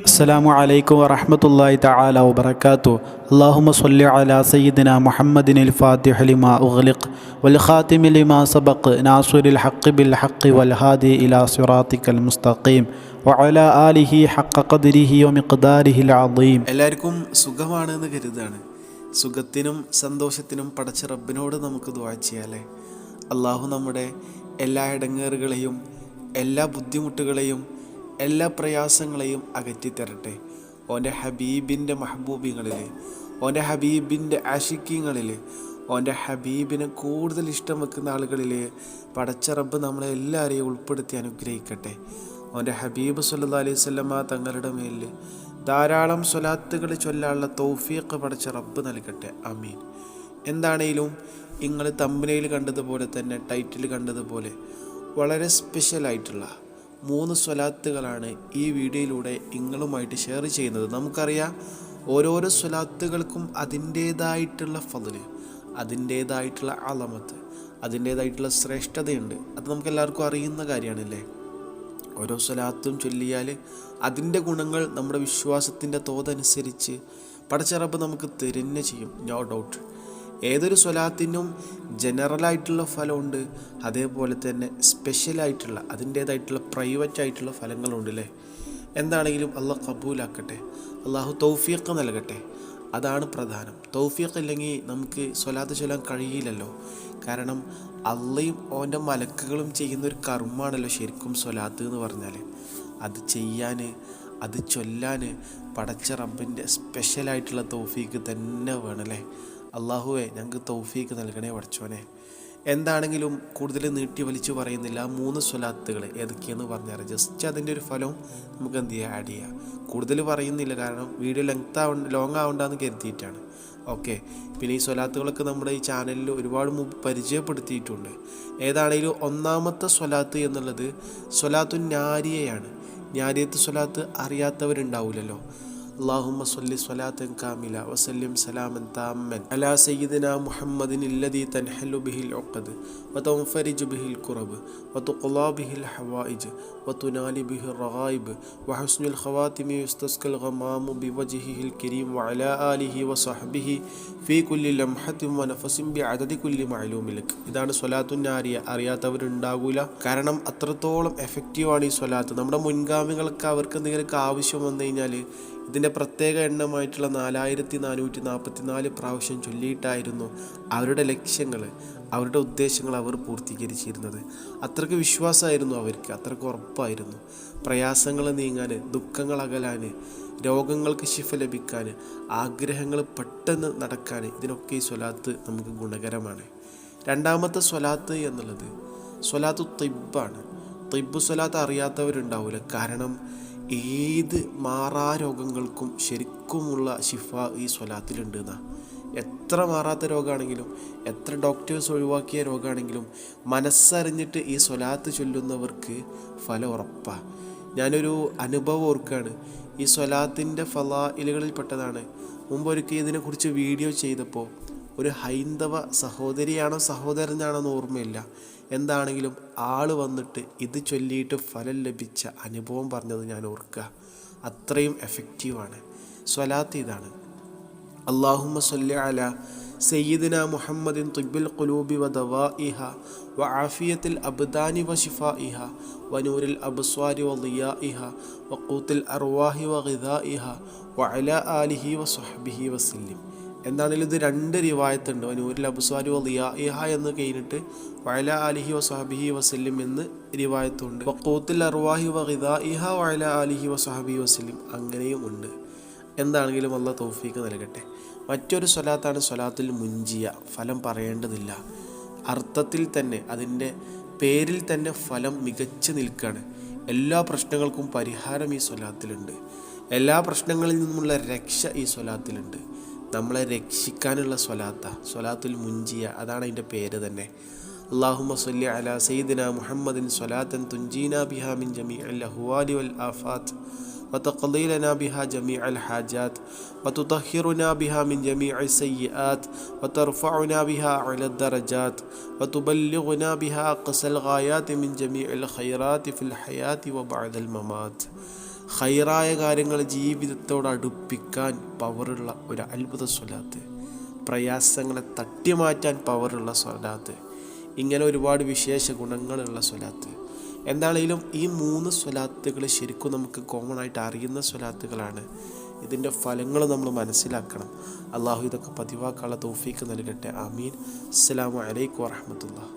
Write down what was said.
അസ്സലാമു അലൈക്കും വറഹ്മത്തുള്ളാഹി തആല വബറകാതുഹു. അല്ലാഹുമ്മ സ്വല്ലി അലാ സയ്യിദിനാ മുഹമ്മദിനിൽ ഫാത്തിഹി ലിമാ ഉഗ്ലിഖ് വൽ ഖാതിമി ലിമാ സബഖ് നാസിറിൽ ഹഖ് ബിൽ ഹഖ് വൽ ഹാദി ഇലാ സിറാത്തിക്കൽ മുസ്തഖീം വഅലാ ആലിഹി ഹഖ ഖദ്രിഹി വമിഖ്ദാരിഹിൽ അദീം. എല്ലാവർക്കും സുഖമാണെന്ന് കരുതാണ്. സുഖത്തിനും സന്തോഷത്തിനും പടച്ച റബ്ബിനോട് നമുക്ക് ദുആ ചെയ്യാല്ലേ. അള്ളാഹു നമ്മുടെ എല്ലാ ഇടങ്ങേറുകളെയും എല്ലാ ബുദ്ധിമുട്ടുകളെയും എല്ലാ പ്രയാസങ്ങളെയും അകറ്റിത്തരട്ടെ. ഓൻ്റെ ഹബീബിൻ്റെ മഹബൂബിങ്ങളിൽ, ഓൻ്റെ ഹബീബിൻ്റെ ആഷിക്കീങ്ങളിൽ, ഓൻ്റെ ഹബീബിനെ കൂടുതൽ ഇഷ്ടം വെക്കുന്ന ആളുകളിൽ പടച്ച റബ്ബ് നമ്മളെ എല്ലാവരെയും ഉൾപ്പെടുത്തി അനുഗ്രഹിക്കട്ടെ. ഓൻ്റെ ഹബീബ് സല്ലല്ലാഹു അലൈഹി വസല്ലമ തങ്ങളുടെ മേലിൽ ധാരാളം സ്വലാത്തുകൾ ചൊല്ലാനുള്ള തൗഫീഖ് പടച്ച റബ്ബ് നൽകട്ടെ. ആമീൻ. എന്താണേലും നിങ്ങൾ തംബ്നെയിൽ കണ്ടതുപോലെ തന്നെ ടൈറ്റിൽ കണ്ടതുപോലെ വളരെ സ്പെഷ്യലായിട്ടുള്ള 3 സ്വലാത്തുകളാണ് ഈ വീഡിയോയിലൂടെ നിങ്ങളുമായിട്ട് ഷെയർ ചെയ്യുന്നത്. നമുക്കറിയാം, ഓരോരോ സ്വലാത്തുകൾക്കും അതിൻ്റേതായിട്ടുള്ള ഫضല്, അതിൻ്റേതായിട്ടുള്ള അളമത്ത്, അതിൻ്റേതായിട്ടുള്ള ശ്രേഷ്ഠതയുണ്ട്. അത് നമുക്കെല്ലാവർക്കും അറിയുന്ന കാര്യമാണല്ലേ. ഓരോ സ്വലാത്തും ചൊല്ലിയാൽ അതിൻ്റെ ഗുണങ്ങൾ നമ്മുടെ വിശ്വാസത്തിൻ്റെ തോതനുസരിച്ച് പടച്ച റബ്ബ് നമുക്ക് തരുന്ന ചെയ്യും, നോ ഡൗട്ട്. ഏതൊരു സ്വലാത്തിനും ജനറലായിട്ടുള്ള ഫലമുണ്ട്, അതേപോലെ തന്നെ സ്പെഷ്യലായിട്ടുള്ള അതിൻ്റേതായിട്ടുള്ള പ്രൈവറ്റ് ആയിട്ടുള്ള ഫലങ്ങളുണ്ട് അല്ലേ. എന്താണെങ്കിലും അള്ളാഹ് കബൂലാക്കട്ടെ, അള്ളാഹു തൗഫീഖ് നൽകട്ടെ. അതാണ് പ്രധാനം. തൗഫീഖ് ഇല്ലെങ്കിൽ നമുക്ക് സ്വലാത്ത് ചൊല്ലാൻ കഴിയില്ലല്ലോ. കാരണം അള്ളയും ഓൻ്റെ മലക്കുകളും ചെയ്യുന്നൊരു കർമ്മമാണല്ലോ ശരിക്കും സ്വലാത്ത് എന്ന് പറഞ്ഞാൽ. അത് ചെയ്യാൻ, അത് ചൊല്ലാൻ പടച്ച റബ്ബിൻ്റെ സ്പെഷ്യലായിട്ടുള്ള തൗഫീഖ് തന്നെ വേണമല്ലേ. അള്ളാഹുവേ, ഞങ്ങൾക്ക് തൗഫീഖ് നൽകണേ പടച്ചോനെ. എന്താണെങ്കിലും കൂടുതൽ നീട്ടി വലിച്ചു പറയുന്നില്ല. 3 സ്വലാത്തുകൾ ഏതൊക്കെയെന്ന് പറഞ്ഞാൽ ജസ്റ്റ് അതിൻ്റെ ഒരു ഫലം നമുക്ക് എന്ത് ചെയ്യുക, ആഡ് ചെയ്യുക. കൂടുതൽ പറയുന്നില്ല, കാരണം വീഡിയോ ലോങ് ആവണ്ടെന്ന് കരുതിയിട്ടാണ്. ഓക്കെ. പിന്നെ ഈ സ്വലാത്തുകളൊക്കെ നമ്മുടെ ഈ ചാനലിൽ ഒരുപാട് മുമ്പ് പരിചയപ്പെടുത്തിയിട്ടുണ്ട്. ഏതാണെങ്കിലും ഒന്നാമത്തെ സ്വലാത്ത് എന്നുള്ളത് സ്വലാത്തു നാരിയയാണ്. നാരിയത്ത് സ്വലാത്ത് അറിയാത്തവരുണ്ടാവില്ലല്ലോ. അല്ലാഹുമ്മ സ്വല്ലി സ്വലാത്തൻ കാമില വസല്ലിം സലാമൻ താമ്മൻ അലാ സയ്യിദിനാ മുഹമ്മദിൻ അല്ലദീ തൻഹല്ലു ബിഹിൽ ഉഖദ് വതൻഫരിജു ബിഹിൽ ഖുറബ് വതുഖ്ലാ ബിഹിൽ ഹവായിജ് വതുനാലി ബിഹിൽ റഗായിബ് വഹുസ്നുൽ ഖവാതിമി യുസ്തസ്കൽ ഗമാമു ബിവജ്ഹിഹിൽ കരീം വഅലാ ആലിഹി വസഹ്ബിഹി ഫീ കുല്ലി ലംഹത്തിൻ വനഫസിൻ ബിഅദദി കുല്ലി മഅലൂമിൻ ലക്. ഇതാണ് സ്വലാത്തു നാരിയ. അറിയാത്തവരുണ്ടാകൂല, കാരണം അത്രത്തോളം എഫക്റ്റീവാണ് ഈ സ്വലാത്ത്. നമ്മുടെ മുൻഗാമികൾക്ക് അവർക്ക് എന്തെങ്കിലുമൊക്കെ ആവശ്യം വന്നു കഴിഞ്ഞാൽ ഇതിൻ്റെ പ്രത്യേക എണ്ണമായിട്ടുള്ള 4444 പ്രാവശ്യം ചൊല്ലിയിട്ടായിരുന്നു അവരുടെ ലക്ഷ്യങ്ങൾ, അവരുടെ ഉദ്ദേശങ്ങൾ അവർ പൂർത്തീകരിച്ചിരുന്നത്. അത്രയ്ക്ക് വിശ്വാസമായിരുന്നു അവർക്ക്, അത്രയ്ക്ക് ഉറപ്പായിരുന്നു. പ്രയാസങ്ങൾ നീങ്ങാൻ, ദുഃഖങ്ങൾ അകലാൻ, രോഗങ്ങൾക്ക് ശിഫ ലഭിക്കാൻ, ആഗ്രഹങ്ങൾ പെട്ടെന്ന് നടക്കാൻ, ഇതിനൊക്കെ ഈ സ്വലാത്ത് നമുക്ക് ഗുണകരമാണ്. രണ്ടാമത്തെ സ്വലാത്ത് എന്നുള്ളത് സ്വലാത്തു തിബ്ബാണ്. തിബ്ബ് സ്വലാത്ത് അറിയാത്തവരുണ്ടാവില്ല, കാരണം ഏത് മാറാ രോഗങ്ങൾക്കും ശരിക്കുമുള്ള ശിഫ ഈ സ്വലാത്തിലുണ്ട് എന്നാ. എത്ര മാറാത്ത രോഗമാണെങ്കിലും, എത്ര ഡോക്ടേഴ്സ് ഒഴിവാക്കിയ രോഗമാണെങ്കിലും മനസ്സറിഞ്ഞിട്ട് ഈ സ്വലാത്ത് ചൊല്ലുന്നവർക്ക് ഫലം ഉറപ്പാണ്. ഞാനൊരു അനുഭവം ഓർക്കുകയാണ്. ഈ സ്വലാത്തിൻ്റെ ഫളായിലുകളിൽപ്പെട്ടതാണ്. മുമ്പൊരിക്കൽ ഇതിനെക്കുറിച്ച് വീഡിയോ ചെയ്തപ്പോൾ ഒരു ഹൈന്ദവ സഹോദരിയാണോ സഹോദരനാണോന്ന് ഓർമ്മയില്ല, എന്താണെങ്കിലും ആൾ വന്നിട്ട് ഇത് ചൊല്ലിയിട്ട് ഫലം ലഭിച്ച അനുഭവം പറഞ്ഞത് ഞാൻ ഓർക്കുക. അത്രയും എഫക്റ്റീവാണ് സ്വലാത്ത്. ഇതാണ് അല്ലാഹുമ്മ സ്വല്ലി അലാ സയ്യിദിനാ മുഹമ്മദിൻ തിബ്ബിൽ ഖുലൂബി വദവാഇഹ വആഫിയത്തിൽ അബ്ദാനി വശിഫാഇഹ വനൂരിൽ അബ്സ്വാരി വളിയാഇഹ വഖൂത്തിൽ അർവാഹി വഗിദാഇഹ വഅലാ ആലിഹി വസഹ്ബിഹി വസല്ലിം. എന്താണെങ്കിലും ഇത് 2 റിവായത്തുണ്ട്. വനൂരിൽ അബ്സ്വാരി വളിയാഇഹ എന്ന് കഴിഞ്ഞിട്ട് വഅലാ ആലിഹി വസഹ്ബിഹി വസല്ലിം എന്ന് റിവായത്തുണ്ട്. വഖൂത്തിൽ അർവാഹി വഗിദാഇഹ വഅലാ ആലിഹി വസഹ്ബിഹി വസല്ലിം അങ്ങനെയും ഉണ്ട്. എന്താണെങ്കിലും അല്ലാഹ് തൗഫീഖ് നൽകട്ടെ. മറ്റൊരു സ്വലാത്താണ് സ്വലാത്തുൽ മുൻജിയ. ഫലം പറയേണ്ടതില്ല, അർത്ഥത്തിൽ തന്നെ അതിൻ്റെ പേരിൽ തന്നെ ഫലം മികച്ചു നിൽക്കുകയാണ്. എല്ലാ പ്രശ്നങ്ങൾക്കും പരിഹാരം ഈ സ്വലാത്തിലുണ്ട്. എല്ലാ പ്രശ്നങ്ങളിൽ നിന്നുമുള്ള രക്ഷ ഈ സ്വലാത്തിലുണ്ട്. നമ്മളെ രക്ഷിക്കാനുള്ള സ്വലാത്തുൽ മുൻജിയ, അതാണ് അതിൻ്റെ പേര് തന്നെ. അല്ലാഹുമ്മ സ്വല്ലി അലാ സയ്യിദിനാ മുഹമ്മദിൻ സ്വലാത്തൻ തുൻജീനാ ബിഹാ മിൻ ജമീഇൽ അഹ്വാലി വൽ ആഫാത്ത് وتقضي لنا بها جميع الحاجات وتطهرنا بها من جميع السيئات وترفعنا بها على الدرجات وتبلغنا بها أقصى الغايات من جميع الخيرات في الحياة وبعد الممات. ഖൈറായ കാര്യങ്ങൾ ജീവിതത്തോട് അടുപ്പിക്കാൻ പവറുള്ള ഒരു അത്ഭുത സ്വലാത്ത്, പ്രയാസങ്ങളെ തട്ടിമാറ്റാൻ പവറുള്ള സ്വലാത്ത്, ഇങ്ങനെ ഒരുപാട് വിശേഷ ഗുണങ്ങളുള്ള സ്വലാത്ത്. എന്താണെങ്കിലും ഈ 3 സ്വലാത്തുകൾ ശരിക്കും നമുക്ക് കോമൺ ആയിട്ട് അറിയുന്ന സ്വലാത്തുകളാണ്. ഇതിൻ്റെ ഫലങ്ങൾ നമ്മൾ മനസ്സിലാക്കണം. അള്ളാഹു ഇതൊക്കെ പതിവാക്കാനുള്ള തൗഫീക്ക് നൽകട്ടെ. ആമീൻ. അസ്സലാമു അലൈക്കും വറഹ്മത്തുള്ളാഹി.